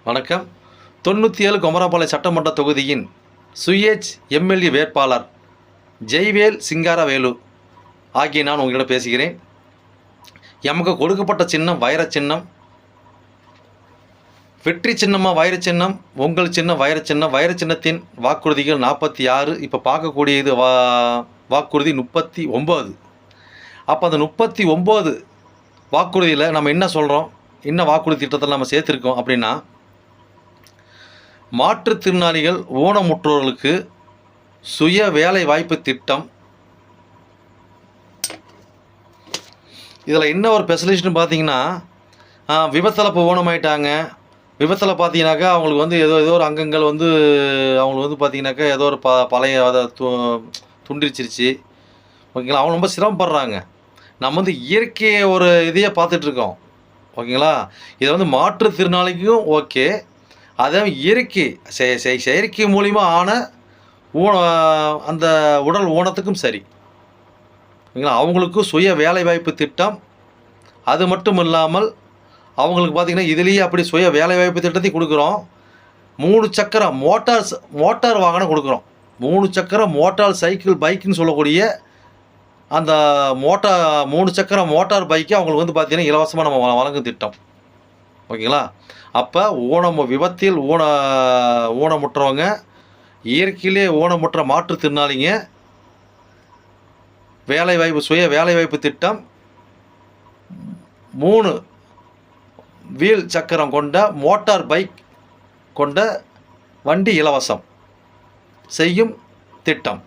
வணக்கம். 97 குமராபாளையம் சட்டமன்ற தொகுதியின் சுயேட்ச் எம்எல்ஏ வேட்பாளர் ஜெய்வேல் சிங்காரவேலு ஆகிய நான் உங்களிடம் பேசுகிறேன். எமக்கு கொடுக்கப்பட்ட சின்னம் வைர சின்னம். வெற்றி சின்னமாக வைர சின்னம், உங்கள் சின்னம் வைர சின்னம். வைர சின்னத்தின் வாக்குறுதிகள் 46. இப்போ பார்க்கக்கூடியது வாக்குறுதி 39. அப்போ அந்த 39 வாக்குறுதியில் நம்ம என்ன சொல்கிறோம், என்ன வாக்குறுதி திட்டத்தில் நம்ம சேர்த்துருக்கோம் அப்படின்னா, மாற்றுத்திறனாளிகள் ஊனமுற்றோர்களுக்கு சுய வேலை வாய்ப்பு திட்டம். இதில் என்ன ஒரு ஸ்பெஷலிஸ்ட்னு பார்த்தீங்கன்னா, விபத்தில் இப்போ ஊனமாயிட்டாங்க. விபத்தில் பார்த்தீங்கன்னாக்கா அவங்களுக்கு வந்து ஏதோ ஒரு அங்கங்கள் வந்து அவங்களுக்கு வந்து பார்த்தீங்கன்னாக்கா ஏதோ ஒரு பழைய அதை துண்டிச்சிருச்சு. ஓகேங்களா, அவங்க ரொம்ப சிரமப்படுறாங்க. நம்ம வந்து இயற்கையை ஒரு இதையே பார்த்துட்ருக்கோம். ஓகேங்களா, இதை வந்து மாற்றுத்திறனாளிக்கும் ஓகே, அதே இயற்கை செயற்கை மூலிமா ஆன அந்த உடல் ஊனத்துக்கும் சரி. ஓகேங்களா, அவங்களுக்கும் சுய வேலைவாய்ப்பு திட்டம். அது மட்டும் இல்லாமல் அவங்களுக்கு பார்த்திங்கன்னா இதுலேயே அப்படி சுய வேலைவாய்ப்பு திட்டத்தையும் கொடுக்குறோம். 3 சக்கர மோட்டார் வாகனம் கொடுக்குறோம். 3 சக்கர மோட்டார் சைக்கிள் பைக்குன்னு சொல்லக்கூடிய அந்த 3 சக்கர மோட்டார் பைக்கு அவங்களுக்கு வந்து பார்த்திங்கன்னா இலவசமாக நம்ம வழங்கும் திட்டம். ஓகேங்களா, அப்போ விபத்தில் ஊனமுற்றவங்க, இயற்கையிலே ஊனமுற்ற மாற்றுத்திறனாளிங்க, வேலைவாய்ப்பு சுய வேலைவாய்ப்பு திட்டம், 3 வீல் சக்கரம் கொண்ட மோட்டார் பைக் கொண்ட வண்டி இலவசம் செய்யும் திட்டம்.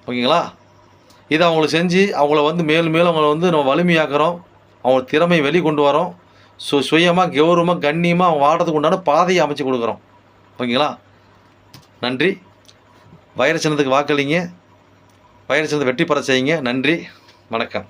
ஓகேங்களா, இதை அவங்களுக்கு செஞ்சு அவங்கள வந்து மேலும் மேலும் அவங்கள வந்து நம்ம வலிமையாக்குறோம். அவங்க திறமை வெளிக்கொண்டு வரோம். சுயமாக கௌரவமாக கண்ணியமாக அவங்க வாடுறதுக்கு உண்டான பாதையை அமைச்சு கொடுக்குறோம். ஓகேங்களா, நன்றி. வைர சின்னத்துக்கு வாக்களிங்க. வைர சின்னத்தை வெற்றி பெற செய்யுங்க. நன்றி, வணக்கம்.